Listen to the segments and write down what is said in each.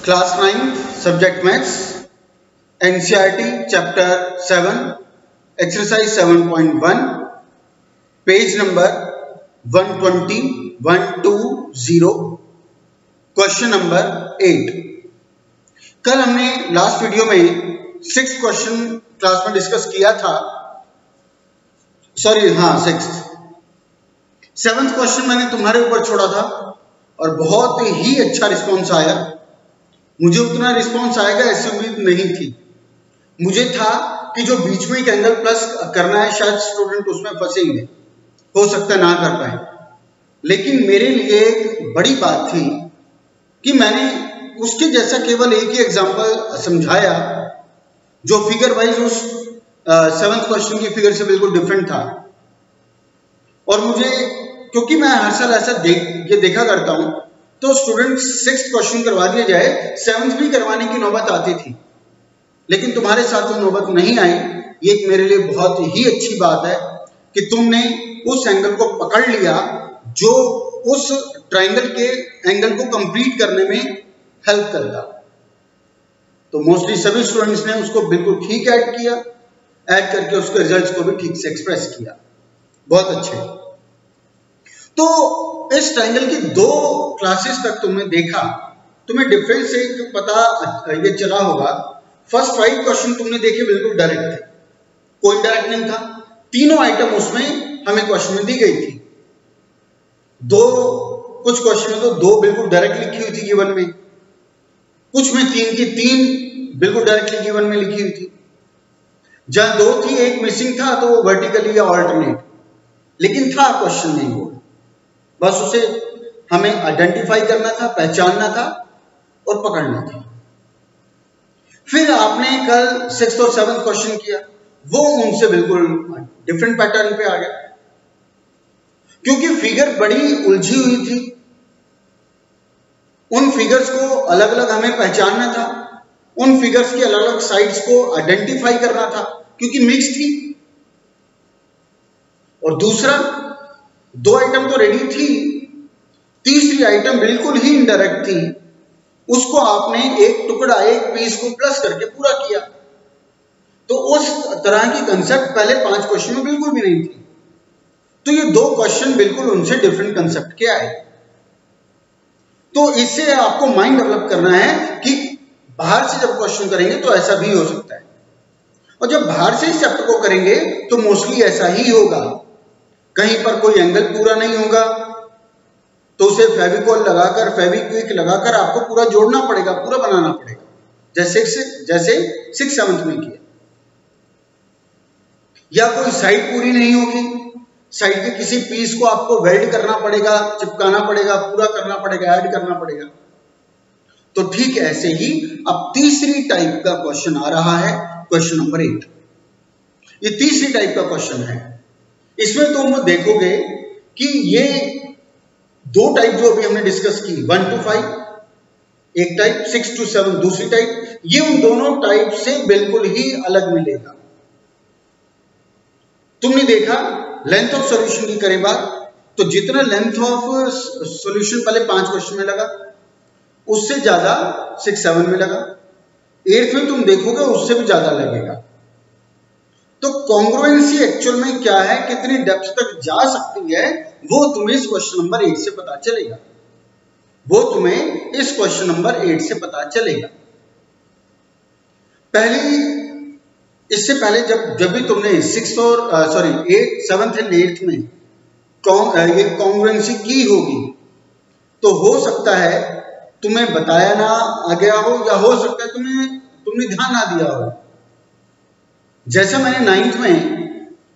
Class 9 Subject Maths NCERT Chapter 7 Exercise 7.1 Page number 120 Question number 8। कल हमने last video में 6th question class में discuss किया था, सॉरी हाँ 7th क्वेश्चन मैंने तुम्हारे ऊपर छोड़ा था और बहुत ही अच्छा रिस्पॉन्स आया। मुझे उतना रिस्पॉन्स आएगा ऐसी उम्मीद नहीं थी। मुझे था कि जो बीच में एक एंगल प्लस करना है शायद स्टूडेंट उसमें फंसेंगे, हो सकता है ना कर पाए, लेकिन मेरे लिए एक बड़ी बात थी कि मैंने उसके जैसा केवल एक ही एग्जांपल समझाया जो फिगर वाइज उस 7th क्वेश्चन की फिगर से बिल्कुल डिफरेंट था। और मुझे क्योंकि मैं हर साल ऐसा ये देखा करता हूं तो स्टूडेंट 6th क्वेश्चन करवा दिया जाए 7th भी करवाने की नौबत आती थी, लेकिन तुम्हारे साथ वो नौबत नहीं आई। ये मेरे लिए बहुत ही अच्छी बात है कि तुमने उस एंगल को पकड़ लिया जो उस ट्राइंगल के एंगल को कंप्लीट करने में हेल्प करता। तो मोस्टली सभी स्टूडेंट्स ने उसको बिल्कुल ठीक ऐड किया, ऐड करके उसके रिजल्ट्स को भी ठीक से एक्सप्रेस किया। बहुत अच्छे। तो इस ट्राइंगल की 2 क्लासेस तक तुमने देखा, तुम्हें डिफरेंस एक पता ये चला होगा। फर्स्ट 5 क्वेश्चन तुमने देखे बिल्कुल डायरेक्ट थे, कोई डायरेक्ट नहीं था। तीनों आइटम उसमें हमें क्वेश्चन में दी गई थी। कुछ क्वेश्चन में तो 2 बिल्कुल डायरेक्ट लिखी हुई थी गिवन में, कुछ में 3 की 3 बिल्कुल डायरेक्टली गिवन में लिखी हुई थी। जहां 2 थी एक मिसिंग था तो वो वर्टिकली या ऑल्टरनेट, लेकिन था क्वेश्चन में वो, बस उसे हमें आइडेंटिफाई करना था, पहचानना था और पकड़ना था। फिर आपने कल 6th और 7th क्वेश्चन किया, वो उनसे बिल्कुल डिफरेंट पैटर्न पे आ गया, क्योंकि फिगर बड़ी उलझी हुई थी। उन फिगर्स को अलग अलग हमें पहचानना था, उन फिगर्स की अलग अलग साइड्स को आइडेंटिफाई करना था, क्योंकि मिक्स थी। और दूसरा 2 आइटम तो रेडी थी, तीसरी आइटम बिल्कुल ही इनडायरेक्ट थी, उसको आपने एक टुकड़ा एक पीस को प्लस करके पूरा किया। तो उस तरह की कंसेप्ट पहले 5 क्वेश्चन में बिल्कुल भी नहीं थी। तो ये 2 क्वेश्चन बिल्कुल उनसे डिफरेंट कंसेप्ट के आए। तो इससे आपको माइंड डेवलप करना है कि बाहर से जब क्वेश्चन करेंगे तो ऐसा भी हो सकता है, और जब बाहर से इस चैप्टर को करेंगे तो मोस्टली ऐसा ही होगा। कहीं पर कोई एंगल पूरा नहीं होगा तो उसे फेविकॉल लगाकर, फेविक्विक लगाकर आपको पूरा जोड़ना पड़ेगा, पूरा बनाना पड़ेगा, जैसे 6 7th में किया। या कोई साइड पूरी नहीं होगी, साइड के किसी पीस को आपको वेल्ड करना पड़ेगा, चिपकाना पड़ेगा, पूरा करना पड़ेगा, ऐड करना पड़ेगा। तो ठीक ऐसे ही अब तीसरी टाइप का क्वेश्चन आ रहा है, क्वेश्चन नंबर 8। ये तीसरी टाइप का क्वेश्चन है। इसमें तुम देखोगे कि ये 2 टाइप जो अभी हमने डिस्कस की, 1 to 5 एक टाइप, 6 to 7 दूसरी टाइप, ये उन दोनों टाइप से बिल्कुल ही अलग मिलेगा। तुमने देखा लेंथ ऑफ सॉल्यूशन की करें बात, तो जितना लेंथ ऑफ सॉल्यूशन पहले 5 क्वेश्चन में लगा, उससे ज्यादा 6 7 में लगा। 8th में तुम देखोगे उससे भी ज्यादा लगेगा। तो कॉन्ग्रुएंसी एक्चुअल में क्या है, कितनी डेप्थ तक जा सकती है, वो तुम्हें इस क्वेश्चन नंबर 8 से पता चलेगा। इससे पहले जब भी तुमने 6th और 7th एंड 8th में ये कॉन्ग्रुएंसी की होगी, तो हो सकता है तुम्हें बताया ना आ गया हो, या हो सकता है तुमने ध्यान ना दिया हो। जैसा मैंने 9th में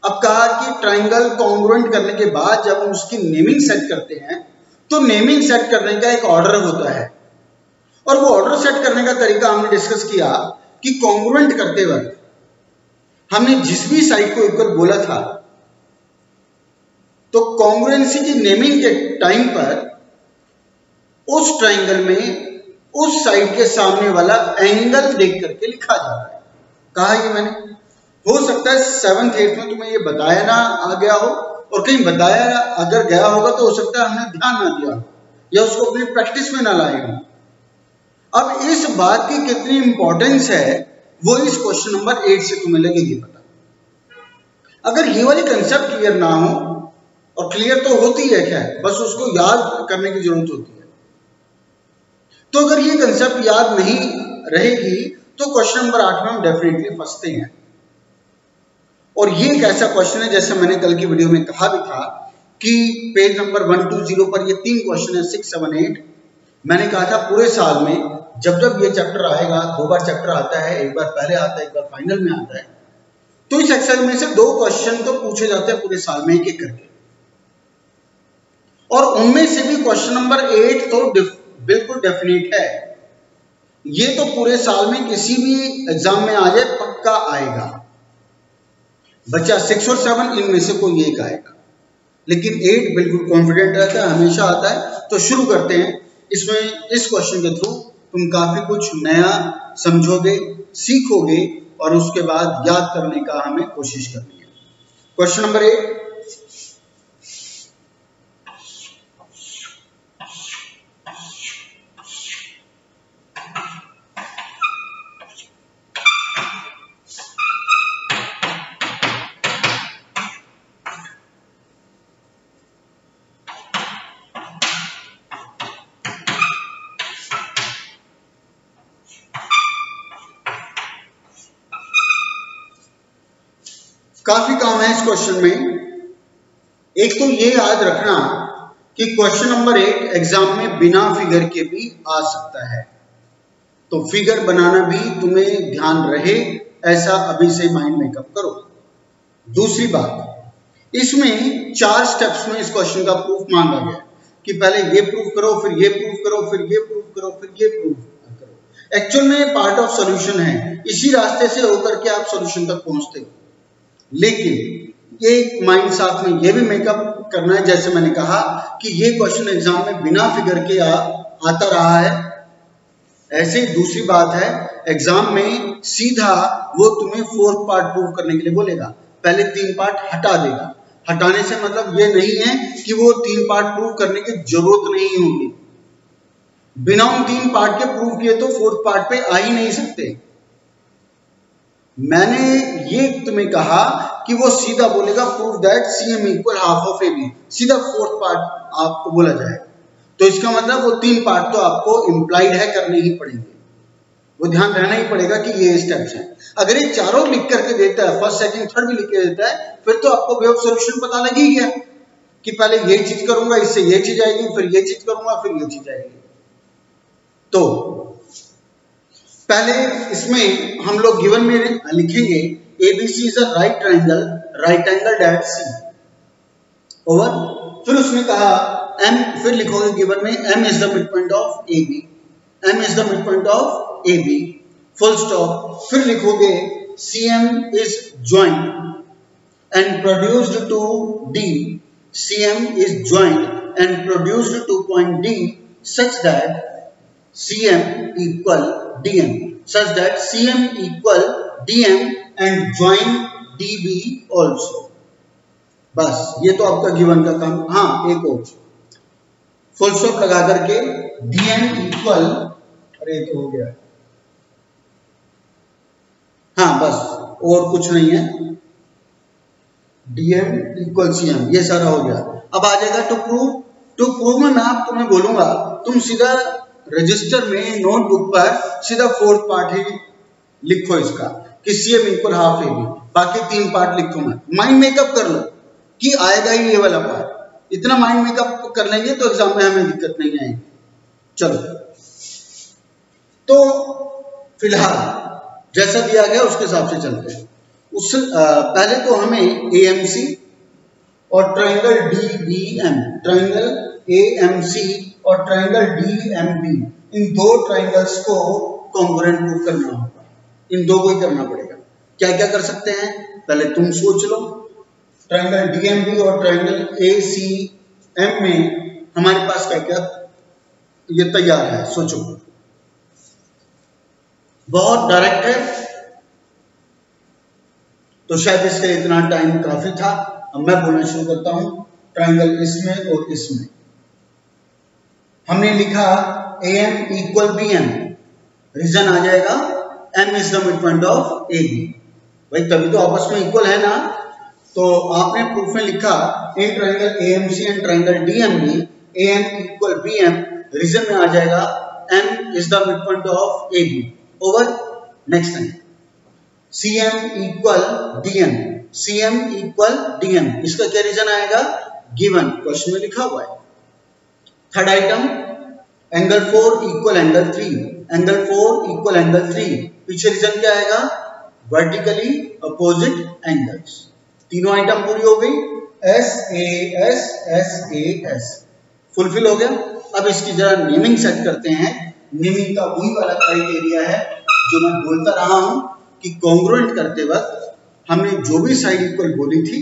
अब कहा कि ट्राइंगल कॉन्ग्रुएंट करने के बाद जब हम उसकी नेमिंग सेट करते हैं, तो नेमिंग सेट करने का एक ऑर्डर होता है, और वो ऑर्डर सेट करने का तरीका हमने डिस्कस किया कि कॉन्ग्रुएंट करते वक्त हमने जिस भी साइड को इक्वल बोला था, तो कॉन्ग्रुएंसी की नेमिंग के टाइम पर उस ट्राइंगल में उस साइड के सामने वाला एंगल देख करके लिखा जा रहा है। कहा ये मैंने, हो सकता है 7th 8th में तुम्हें ये बताया ना आ गया हो, और कहीं बताया अगर गया होगा तो हो सकता है हमने ध्यान ना दिया हो, या उसको अपनी प्रैक्टिस में ना लाए हो। अब इस बात की कितनी इंपॉर्टेंस है वो इस क्वेश्चन नंबर 8 से तुम्हें लगेगी पता। अगर ये वाली कंसेप्ट क्लियर ना हो, और क्लियर तो होती है क्या, बस उसको याद करने की जरूरत होती है, तो अगर ये कंसेप्ट याद नहीं रहेगी तो क्वेश्चन नंबर 8 में हम डेफिनेटली फंसते हैं। और ये एक ऐसा क्वेश्चन है, जैसे मैंने कल की वीडियो में कहा भी था कि पेज नंबर 120 पर ये 3 क्वेश्चन है 6, 7, 8। मैंने कहा था पूरे साल में जब जब ये चैप्टर आएगा, 2 बार चैप्टर आता है, एक बार पहले आता है, एक बार फाइनल में आता है, तो इस एक्सरसाइज में से 2 क्वेश्चन तो पूछे जाते हैं पूरे साल में एक एक करके, और उनमें से भी क्वेश्चन नंबर 8 तो बिल्कुल डेफिनेट है, ये तो पूरे साल में किसी भी एग्जाम में आ जाए पक्का आएगा। बच्चा 6 और 7 इनमें से कोई एक आएगा, लेकिन 8 बिल्कुल कॉन्फिडेंट रहता है, हमेशा आता है। तो शुरू करते हैं। इसमें इस क्वेश्चन के थ्रू तुम काफी कुछ नया समझोगे, सीखोगे, और उसके बाद याद करने का हमें कोशिश करनी है। क्वेश्चन नंबर 8, काफी काम है इस क्वेश्चन में। एक तो ये याद रखना कि क्वेश्चन नंबर 8 एग्जाम में बिना फिगर के भी आ सकता है, तो फिगर बनाना भी तुम्हें ध्यान रहे, ऐसा अभी से माइंड मेकअप करो। दूसरी बात, इसमें 4 स्टेप्स में इस क्वेश्चन का प्रूफ मांगा गया कि पहले ये प्रूफ करो, फिर ये प्रूफ करो, फिर ये प्रूफ करो, फिर ये प्रूफ करो। एक्चुअल में पार्ट ऑफ सॉल्यूशन है, इसी रास्ते से होकर के आप सॉल्यूशन तक पहुंचते हो, लेकिन एक माइंड साथ में ये भी मेकअप करना है, जैसे मैंने कहा कि ये क्वेश्चन एग्जाम में बिना फिगर के आता रहा है। ऐसे ही दूसरी बात है, एग्जाम में सीधा वो तुम्हें 4th पार्ट प्रूव करने के लिए बोलेगा, पहले 3 पार्ट हटा देगा। हटाने से मतलब ये नहीं है कि वो 3 पार्ट प्रूव करने की जरूरत नहीं होगी, बिना उन 3 पार्ट के प्रूव किए तो 4th पार्ट पे आ ही नहीं सकते। मैंने ये तुम्हें कहा कि वो सीधा बोलेगा prove that CM equal half of AB, सीधा 4th पार्ट आपको बोला जाएगा। तो इसका मतलब वो 3 पार्ट तो आपको इम्प्लाइड है, करने ही पड़ेंगे, वो ध्यान रहना ही पड़ेगा कि ये स्टेप्स हैं। अगर ये चारों लिख करके देता है, फर्स्ट सेकंड थर्ड भी लिख के देता है, फिर तो आपको वे ऑफ सॉल्यूशन पता लग ही गया कि पहले ये चीज करूंगा, इससे ये चीज आएगी, फिर ये चीज करूंगा, फिर ये चीज आएगी। तो पहले इसमें हम लोग गिवन में लिखेंगे ABC is a right triangle that C over, फिर उसने कहा M, फिर लिखोगे गिवन में M is the mid point of AB, M is the mid point of AB, full stop. फिर लिखोगे CM is joined and produced to D, CM is joined and produced to point D such that CM equal DM, such that CM equal DM and join DB also। बस ये तो आपका given का काम। हाँ, एक और फुल स्टॉप लगा करके DM इक्वल, अरे ये तो हो गया, हाँ बस और कुछ नहीं है, DM इक्वल CM, ये सारा हो गया। अब आ जाएगा टू प्रूव। टू प्रूव में मैं आप तुम्हें बोलूंगा तुम सीधा रजिस्टर में नोटबुक पर सीधा 4th पार्ट ही लिखो इसका कि CM इक्वल हाफ AB, बाकी 3 पार्ट लिखो मत, माइंड मेकअप कर लो कि आएगा ही ये वाला पार्ट। इतना माइंड मेकअप कर लेंगे तो एग्जाम में हमें दिक्कत नहीं आएगी। चलो, तो फिलहाल जैसा दिया गया उसके हिसाब से चलते हैं। पहले तो हमें AMC और ट्राइंगल DBM, ट्राइंगल AMC और ट्राइंगल DMB, इन 2 ट्राइंगल्स को कॉन्ग्रुएंट प्रूव करना होगा। इन 2 को ही करना पड़ेगा। क्या क्या कर सकते हैं पहले तुम सोच लो। ट्राइंगल DMB और ट्राइंगल ACM में हमारे पास क्या क्या ये तैयार है, सोचो। बहुत डायरेक्ट है, तो शायद इसका इतना टाइम काफी था। अब मैं बोलना शुरू करता हूं। ट्राइंगल इसमें और इसमें हमने लिखा AM इक्वल BM, रीजन आ जाएगा M is the mid point of AB। भाई तभी तो आपस में इक्वल है ना। तो आपने प्रूफ में लिखा in triangle AMC and triangle DMB AM equal BM, reason में आ जाएगा M is the mid point of AB over. Next time CM equal DN, CM equal DN, इसका क्या रीजन आएगा, गिवन क्वेश्चन में लिखा हुआ है। Third item angle 4 equal angle 3, angle 4 equal angle 3, पीछे रीजन क्या आएगा, वर्टिकली अपोजिट एंगल्स। तीनों आइटम पूरी हो गई, SAS SAS फुलफिल हो गया। अब इसकी जरा नेमिंग सेट करते हैं। नेमिंग का वही वाला क्राइटेरिया है जो मैं बोलता रहा हूं कि कॉन्ग्रुएंट करते वक्त हमने जो भी साइड इक्वल बोली थी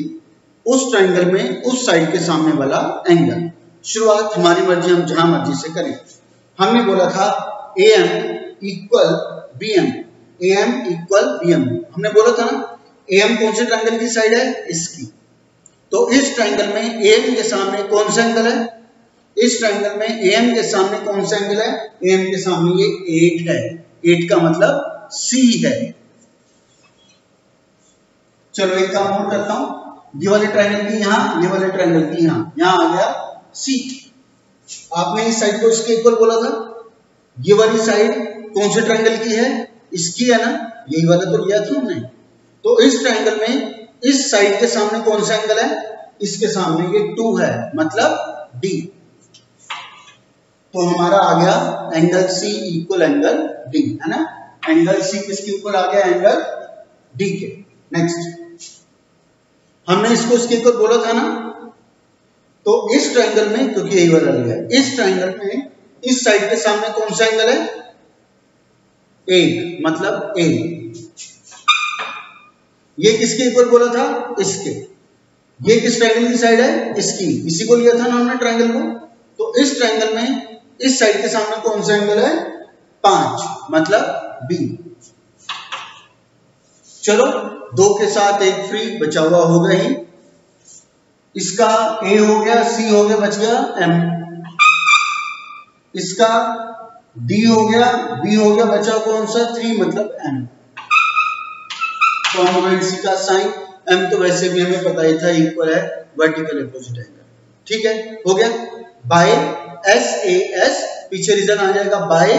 उस ट्रायंगल में उस साइड के सामने वाला एंगल, शुरुआत हमारी मर्जी, हम जहां मर्जी से करें। हमने बोला था AM equal BM, AM equal BM, हमने बोला था ना AM कौन से ट्रायंगल की साइड है, इसकी। तो इस ट्रायंगल में AM के सामने कौन सा एंगल है, इस ट्रायंगल में AM के सामने कौन सा एंगल है, AM के सामने ये 8 है, 8 का मतलब C है। चलो एक काम और करता हूं, ये वाले ट्रायंगल की यहां, ये वाले ट्रायंगल की यहां आ गया C। आपने इस साइड को इसके इक्वल बोला था, ये वाली साइड कौन से ट्रायंगल की है, इसकी है ना, यही वाला तो लिया था हमने। तो इस ट्रायंगल में इस साइड के सामने कौन सा एंगल है, इसके सामने ये 2 है, मतलब D। तो हमारा आ गया angle C equal angle D, है ना। एंगल C किसके ऊपर आ गया, एंगल D के। नेक्स्ट हमने इसको इसके इक्वल बोला था ना, तो इस ट्रायंगल में, क्योंकि यही वाला लिया है, इस ट्रायंगल में इस साइड के सामने कौन सा एंगल है, 8, मतलब A। ये किसके इक्वल बोला था, इसके। ये किस ट्रायंगल की साइड है, इसकी, इसी को लिया था ना हमने ट्रायंगल को। तो इस ट्रायंगल में इस साइड के सामने कौन सा एंगल है, 5, मतलब B। चलो 2 के साथ 1 फ्री बचा हुआ होगा ही, इसका A हो गया, C हो गया, बच गया M, इसका D हो गया, B हो गया, बचा कौन सा 3, मतलब M। कॉन्ग्रुएंसी का साइन, M तो वैसे भी हमें पता ही था इक्वल है वर्टिकल अपोजिट एंगल। ठीक है, हो गया। बाय SAS, पीछे रीजन आ जाएगा बाय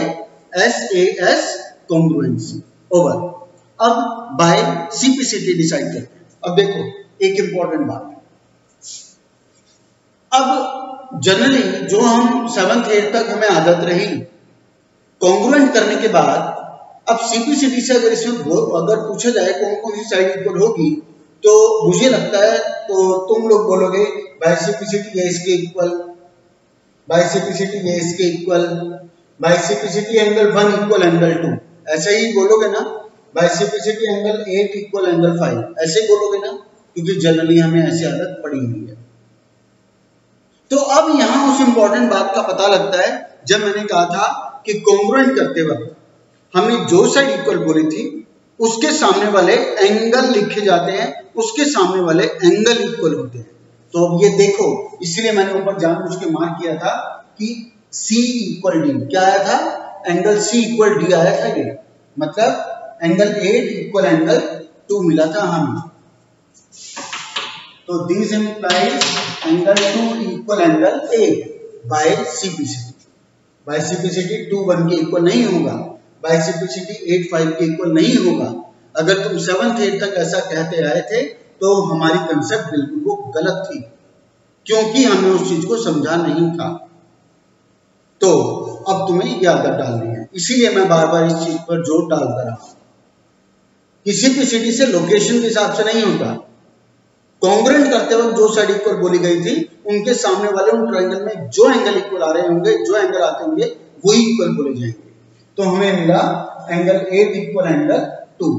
SAS कॉन्ग्रुएंसी ओवर। अब बाय CPCT डिसाइड करते हैं। अब देखो एक इंपॉर्टेंट बात, अब जनरली जो हम 7th 8th तक हमें आदत रही कॉन्ग्रुएंट करने के बाद, अब CPCT से अगर इसमें अगर पूछा जाए कौन कौन सी साइड इक्वल होगी, तो मुझे लगता है तो तुम लोग बोलोगे बाय CPCT ये इसके इक्वल, बाय CPCT ये इसके equal, by CPCT angle 1 equal angle 2, ऐसे ही बोलोगे ना। By CPCT angle 8 equal angle 5, ऐसे ही बोलोगे ना, क्योंकि जनरली हमें ऐसी आदत पड़ी हुई है। तो अब यहां उस इंपॉर्टेंट बात का पता लगता है जब मैंने कहा था कि कॉन्ग्रुएंट करते वक्त हमने जो साइड इक्वल बोली थी उसके सामने वाले एंगल लिखे जाते हैं, उसके सामने वाले एंगल इक्वल होते हैं। तो अब ये देखो, इसलिए मैंने ऊपर जानबूझ के मार्क किया था कि C इक्वल D, क्या आया था, एंगल C इक्वल D आया था, ये मतलब एंगल 8 इक्वल एंगल 2 मिला था हमें। तो this implies angle 2 equal angle 8 by CPCT। By CPCT 2 1 के इक्वल नहीं होगा, बाय CPCT 8 5 के इक्वल नहीं होगा। अगर तुम 7th 8th तक ऐसा कहते आए थे तो हमारी कंसेप्ट बिल्कुल वो गलत थी, क्योंकि हमने उस चीज को समझा नहीं था। तो अब तुम्हें ये आदत डालनी है, इसीलिए मैं बार बार इस चीज पर जोर डालता रहा। किसी CPCT से लोकेशन के हिसाब से नहीं होता, कॉन्ग्रुएंट करते वक्त जो साइड इक्वल बोली गई थी उनके सामने वाले उन ट्रायंगल में जो एंगल इक्वल आ रहे होंगे, जो एंगल आते होंगे वही इक्वल बोले जाएंगे। तो हमें मिला एंगल 8 इक्वल एंगल 2।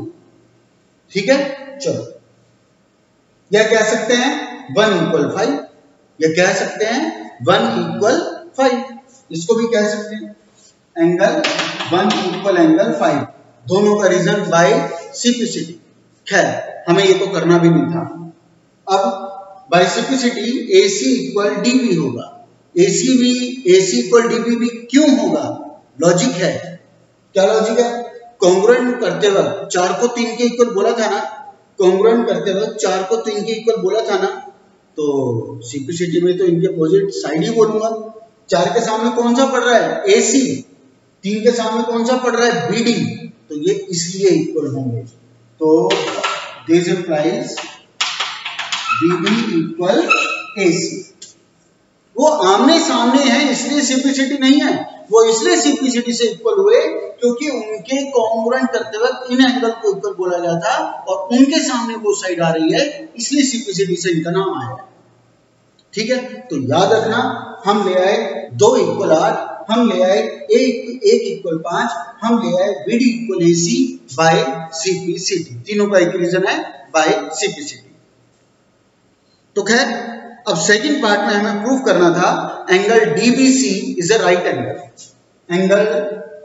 ठीक है, चलो या कह सकते हैं 1 इक्वल 5, या कह सकते हैं 1 इक्वल 5, इसको भी कह सकते हैं एंगल 1 इक्वल एंगल 5, दोनों का रीजन बाय CPCT। खैर हमें ये तो करना भी नहीं था। अब by CPCT AC equal DB होगा, AC इक्वल DB भी क्यों होगा, लॉजिक है। क्या लॉजिक है? कॉन्ग्रुएंट करते वक्त 4 को 3 के इक्वल बोला था ना, कॉन्ग्रुएंट करते वक्त 4 को 3 के इक्वल बोला था ना, तो सीपीसीटी में तो इनके अपोजिट साइड ही बोलूंगा। 4 के सामने कौन सा पड़ रहा है? एसी। 3 के सामने कौन सा पड़ रहा है? बीडी। तो ये इसलिए इक्वल होंगे। तो this implies BD equal AC. वो आमने सामने है इसलिए सीपीसीटी नहीं है, वो इसलिए सीपीसीटी से इक्वल हुए क्योंकि उनके कॉन्ग्रुएंट करते वक्त इन एंगल को इक्वल बोला जाता और उनके सामने वो साइड आ रही है, इसलिए सीपीसीटी से इनका नाम आया। ठीक है, तो याद रखना, हम ले आए 2 इक्वल 8, हम ले आए 1 इक्वल 5, हम ले आए BD equal AC by CPCT. तीनों का एक रीजन है बाय सीपीसीटी। तो खैर, अब सेकंड पार्ट में हमें प्रूव करना था angle DBC is a right angle. Angle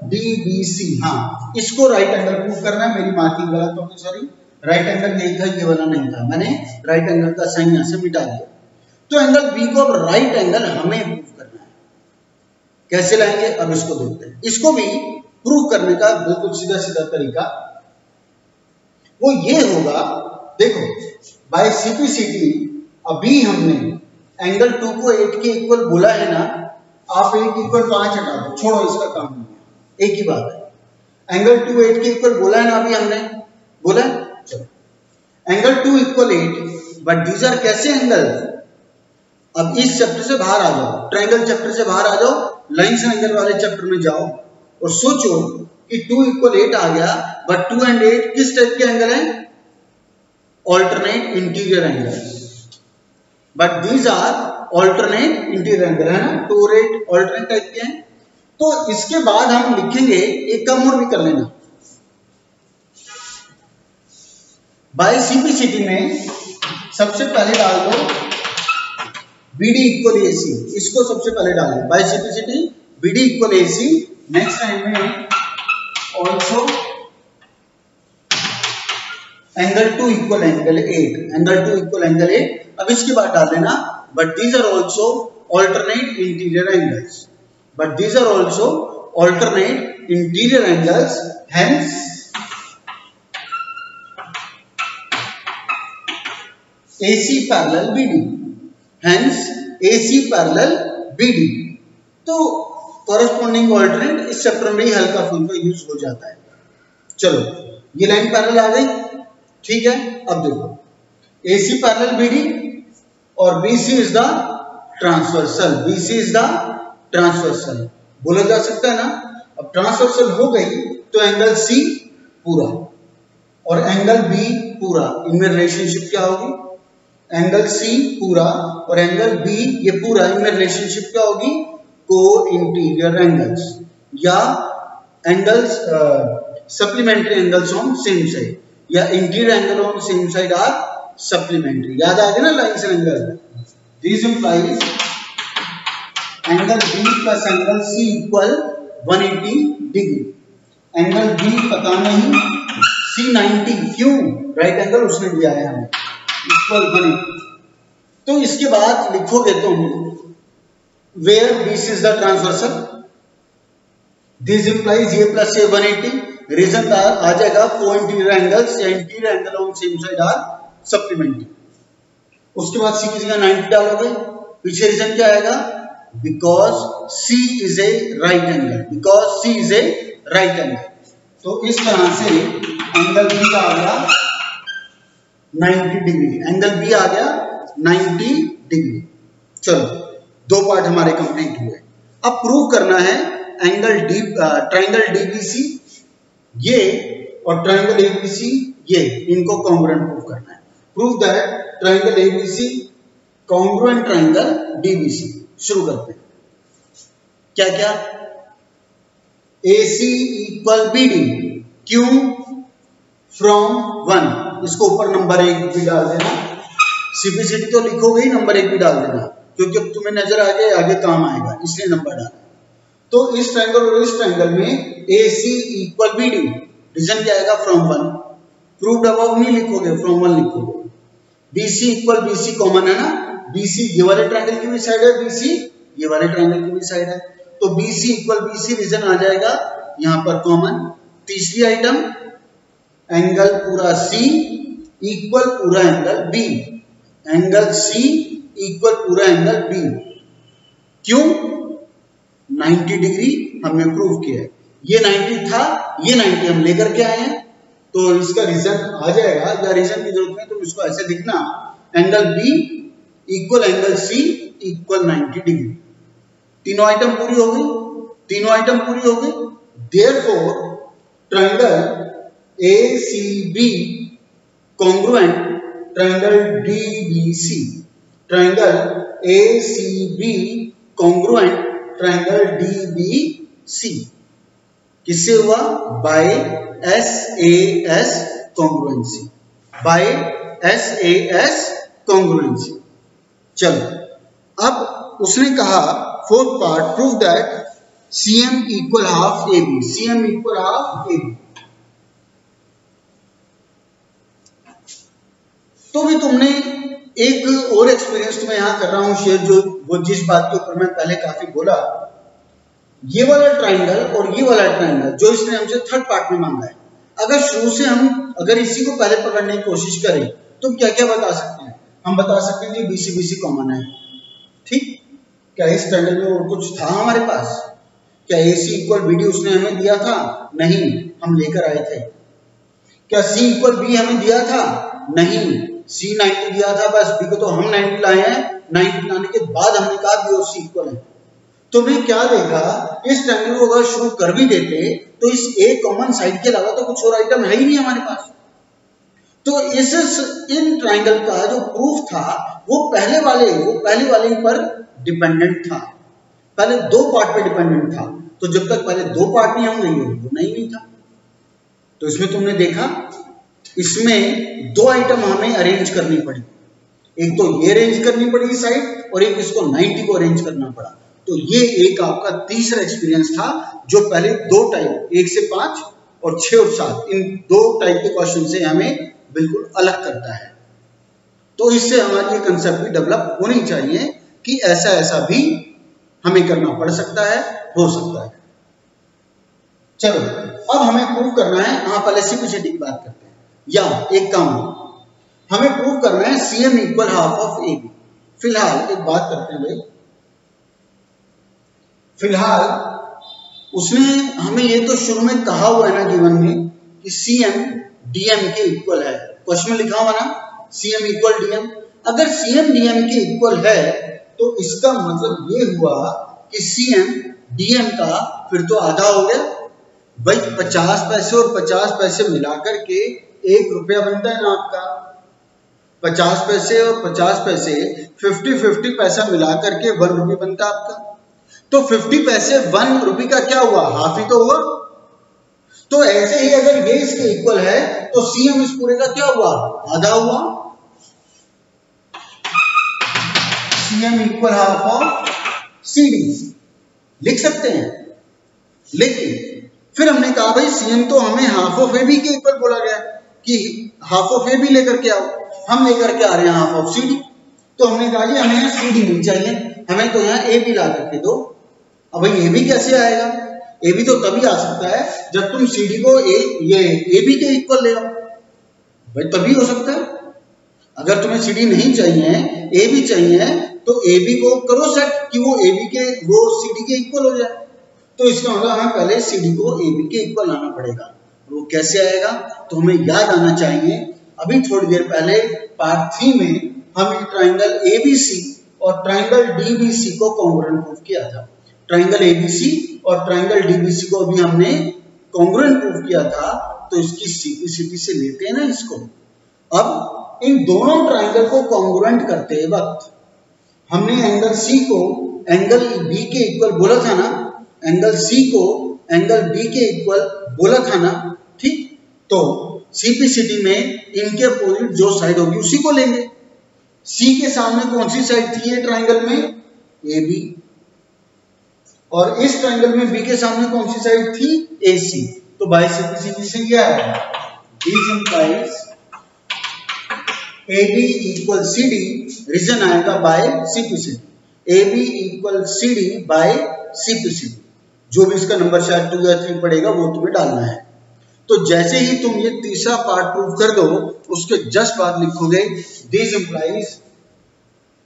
DBC, हाँ, इसको राइट एंगल प्रूव करना है। मेरी मार्किंग गलत होगी, सॉरी। राइट एंगल नहीं था, ये वाला नहीं था, मैंने राइट एंगल का साइन यहां से मिटा दिया। तो एंगल बी को अब राइट एंगल हमें प्रूव करना है। कैसे लाएंगे, अब इसको देखते हैं। इसको भी प्रूव करने का बिल्कुल सीधा सीधा तरीका वो ये होगा, देखो, बाय सीपीसीटी अभी हमने एंगल 2 को 8 के इक्वल बोला है ना, आप 1 इक्वल 5 हटा दो, छोड़ो, इसका काम नहीं है, एक ही बात है। एंगल 2 8 के इक्वल बोला है ना, अभी हमने बोला है। चलो, angle 2 equal 8, but these are कैसे एंगल? अब इस चैप्टर से बाहर आ जाओ, ट्रायंगल चैप्टर से बाहर आ जाओ, लाइन्स एंड एंगल वाले चैप्टर में जाओ और सोचो कि 2 इक्वल 8 आ गया, बट 2 एंड 8 किस टाइप के एंगल है? Alternate interior angle. But these are alternate interior angle, है ना, 2 और 8 ऑल्टरनेट टाइप के हैं। तो इसके बाद हम लिखेंगे, एक काम और भी कर लेना, बाय सीपीसीटी में सबसे पहले डाल दो बीडी इक्वल एसी, इसको सबसे पहले डाल दो by CPCT BD equal AC. Next time में also angle 2 equal angle 8, angle 2 equal angle 8। अब इसके बाद डाल देना, but these are also alternate interior angles, but these are also alternate interior angles, hence AC parallel BD, hence AC parallel BD। तो corresponding alternate इस chapter में ही हल्का फुल्का यूज हो जाता है। चलो, ये लाइन पैरेलल आ गई, ठीक है। अब देखो, AC पैरेलल BD और BC is the transversal, BC is the transversal बोला जा सकता है ना। अब ट्रांसवर्सल हो गई तो एंगल C पूरा और एंगल B पूरा, इनमें रिलेशनशिप क्या होगी? एंगल C पूरा और एंगल B ये पूरा, इनमें रिलेशनशिप क्या होगी? को इंटीरियर एंगल्स या angles supplementary angles on same side या interior angle on same side are supplementary. याद आ गया ना lines and angle. This implies angle B plus angle C equal 180 degree. Angle B पता नहीं, C 90, क्यों? Right angle उसने दिया है हमें, इक्वल 180। तो इसके बाद लिखोगे तुम where BC is the transversal, this implies A plus A 180। Reason आ जाएगा को इंटीरियर एंगल्स या interior angle on same side are supplementary. उसके बाद C की जगह 90 डालोगे, पीछे रीजन क्या आएगा? Because C is a right angle, because C is a right angle. तो इस तरह से एंगल B का आ गया 90 डिग्री, एंगल B आ गया 90 डिग्री। चलो, 2 पार्ट हमारे कंप्लीट हुए। अब प्रूव करना है एंगल ट्रायंगल DBC ये और ट्रायंगल ABC ये, इनको कॉन्ग्रुएंट प्रूव करना है। Prove that triangle ABC congruent triangle DBC। शुरू करते हैं। क्या क्या? AC इक्वल BD, क्यों? फ्रॉम 1, इसको ऊपर नंबर 1 भी डाल देना। सीपीसीटी तो लिखोगे ही, नंबर 1 भी डाल देना, क्योंकि अब तुम्हें नजर आ गया आगे काम आएगा, इसलिए नंबर डालना। तो इस ट्रायंगल और इस ट्रायंगल में AC इक्वल BD, रीजन क्या आएगा? फ्रॉम 1। प्रूव्ड अबव नहीं लिखोगे, फ्रॉम 1 लिखोगे। BC इक्वल BC कॉमन है ना, BC ये वाले ट्रायंगल की भी साइड है, BC ये वाले ट्रायंगल की भी साइड है, तो BC इक्वल BC रीजन आ जाएगा यहां पर कॉमन। तीसरी आइटम, एंगल पूरा C इक्वल पूरा angle B, angle C equal पूरा एंगल B। क्यों? 90 डिग्री हमने प्रूव किया है। ये 90 था, ये 90 हम लेकर के आए हैं, तो इसका रीजन आ जाएगा, या रीजन की जरूरत नहीं, तो इसको ऐसे लिखना, angle B equal angle C equal 90 degree. तीनों आइटम पूरी हो गई, तीनों आइटम पूरी हो गई। Therefore triangle ACB congruent triangle DBC, triangle ACB congruent triangle DBC किससे हुआ? By SAS congruency, by SAS congruency. चलो अब उसने कहा fourth part, prove that CM equal half AB, CM equal half AB। तो भी तुमने एक और एक्सपीरियंस तुम्हें यहां कर रहा हूं शेयर, जो वो जिस बात के ऊपर मैं पहले काफी बोला, ये वाला ट्रायंगल और ये वाला ट्रायंगल जो इसने हमसे थर्ड पार्ट में मांगा है, अगर शुरू से हम अगर इसी को पहले पकड़ने की कोशिश करें तो क्या क्या बता सकते हैं? हम बता सकते हैं कि BC BC कॉमन है, ठीक। क्या इस ट्रायंगल में और कुछ था हमारे पास? क्या AC इक्वल BD उसने हमें दिया था? नहीं, हम लेकर आए थे। क्या C इक्वल B हमें दिया था? नहीं, C 90 दिया था, बस B को तो हम 90 लाए हैं। 90 लाने के बाद हमने कहा B और C इक्वल है। तुम्हें क्या देखा, इस ट्रायंगल को अगर शुरू कर भी देते तो इस A कॉमन साइड के अलावा तो कुछ और आइटम है ही नहीं हमारे पास। तो इन ट्रायंगल का जो प्रूफ था वो पहले वाले पर डिपेंडेंट था, पहले दो पार्ट पे डिपेंडेंट था। तो जब तक पहले दो पार्ट नहीं होंगे वो नहीं था। तो इसमें तुमने देखा, इसमें दो आइटम हमें अरेंज करनी पड़ी, एक तो ये अरेंज करनी पड़ी इस साइड, और एक इसको 90 को अरेंज करना पड़ा। तो ये एक आपका तीसरा एक्सपीरियंस था, जो पहले दो टाइप 1 से 5 और 6 और 7 इन दो टाइप के क्वेश्चन से हमें बिल्कुल अलग करता है। तो इससे हमारी ये कंसेप्ट भी डेवलप होनी चाहिए कि ऐसा ऐसा भी हमें करना पड़ सकता है, हो सकता है। चलो अब हमें प्रूव करना है, हाँ पहले सिंप्लिसिटी की बात करते हैं, या एक काम हमें प्रूव करना है CM equal half of AB। फिलहाल एक बात करते हैं भाई, फिलहाल उसने हमें ये तो शुरू में कहा हुआ है ना गिवन में कि CM DM के इक्वल है, क्वेश्चन में लिखा हुआ ना CM इक्वल DM। अगर CM DM के इक्वल है तो इसका मतलब ये हुआ कि CM DM का फिर तो आधा हो गया भाई। 50 पैसे और 50 पैसे मिलाकर के 1 रुपया बनता है ना आपका। 50 पैसे और 50 पैसे 50-50 पैसा मिलाकर के 1 रुपये बनता है आपका। तो 50 पैसे 1 रुपये का क्या हुआ? हाफ ही तो हुआ। तो ऐसे ही अगर ये इसके इक्वल है तो CM इस पूरे का क्या हुआ? आधा हुआ। CM equal half of CD लिख सकते हैं, लेकिन फिर हमने कहा भाई CM तो हमें हाफ ऑफ AB के इक्वल बोला गया कि हाफ ऑफ AB लेकर के आओ, हम लेकर के आ रहे हैं हाफ ऑफ CD। तो हमने कहा जी हमें यहाँ CD नहीं चाहिए, हमें तो यहाँ AB ला करके दो। अब भाई AB कैसे आएगा? AB तो तभी आ सकता है जब तुम CD को ये AB के इक्वल ले आओ, भाई तभी हो सकता है। अगर तुम्हें CD नहीं चाहिए, AB चाहिए, तो AB को करो सेट कि वो CD के इक्वल हो जाए। तो इसका मतलब हमें पहले CD को AB के इक्वल लाना पड़ेगा। वो कैसे आएगा? तो हमें याद आना चाहिए, अभी थोड़ी देर पहले पार्ट 3 में हमने ट्राइंगल ABC और ट्राइंगल DBC को कॉन्ग्रुएंट प्रूफ किया था। ट्राइंगल ABC और ट्राइंगल DBC को भी हमने कॉन्ग्रुएंट प्रूफ किया था, तो इसकी सिंप्लिसिटी से लेते हैं ना इसको। अब इन दोनों ट्राइंगल को कॉन्ग्रुएंट करते वक्त हमने एंगल C को एंगल B के इक्वल बोला था ना, एंगल C को एंगल B के इक्वल बोला था ना, ठीक। तो सिंप्लिसिटी में इनके अपोजिट जो साइड होगी उसी को लेंगे। C के सामने कौन सी साइड थी ये ट्राइंगल में? AB। और इस ट्राइंगल में B के सामने कौन सी साइड थी? AC। तो बाय सिंप्लिसिटी से क्या है? This implies AB equal CD, reason आएगा by simplicity. AB equal CD by simplicity. जो भी इसका नंबर शायद 2 या 3 पड़ेगा वो तुम्हें डालना है। तो जैसे ही तुम ये तीसरा पार्ट प्रूव कर दो उसके जस्ट बाद लिखोगे this implies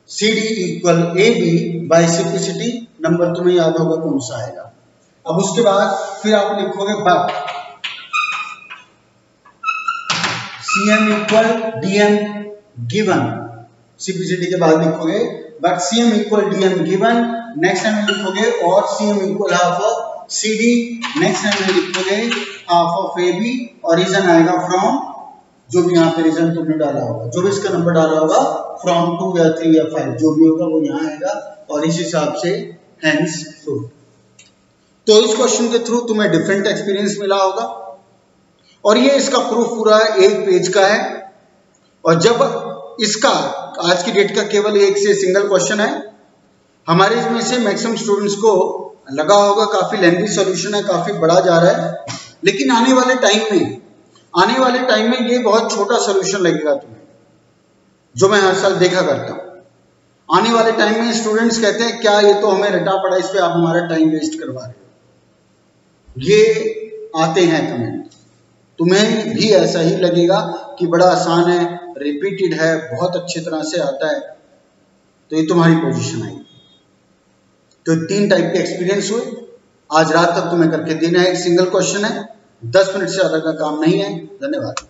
CD equal AB by simplicity, number तुम्हें याद होगा कौन सा आएगा। अब उसके बाद फिर आप लिखोगे but CM equal DM given, simplicity के बाद लिखोगे but CM equal DM given, next time लिखोगे और CM equal half of CD, next time लिखोगे हाफ ऑफ AB और रीजन आएगा फ्रॉम, जो भी यहाँ पे रीजन तुमने डाला होगा, जो भी इसका नंबर डाला होगा फ्रॉम 2 या 3 या 5 जो भी होगा वो यहाँ आएगा और इस हिसाब से हेंस प्रूफ। तो इस क्वेश्चन के थ्रू तुम्हें डिफरेंट एक्सपीरियंस मिला होगा और ये इसका प्रूफ पूरा 1 पेज का है। और जब इसका आज की डेट का केवल एक से सिंगल क्वेश्चन है, हमारे इसमें से मैक्सिमम स्टूडेंट्स को लगा होगा काफी लेंथी सॉल्यूशन है, काफी बड़ा जा रहा है, लेकिन आने वाले टाइम में ये बहुत छोटा सॉल्यूशन लगेगा तुम्हें, जो मैं हर साल देखा करता हूं। आने वाले टाइम में स्टूडेंट्स कहते हैं क्या ये तो हमें रटा पड़ा, इस पे आप हमारा टाइम वेस्ट करवा रहे हो, ये आते हैं कमेंट। तुम्हें भी ऐसा ही लगेगा कि बड़ा आसान है, रिपीटेड है, बहुत अच्छी तरह से आता है, तो ये तुम्हारी पोजीशन आएगी। तो 3 टाइप के एक्सपीरियंस हुए, आज रात तक तुम्हें करके देना है, एक सिंगल क्वेश्चन है, 10 मिनट से ज्यादा का काम नहीं है। धन्यवाद।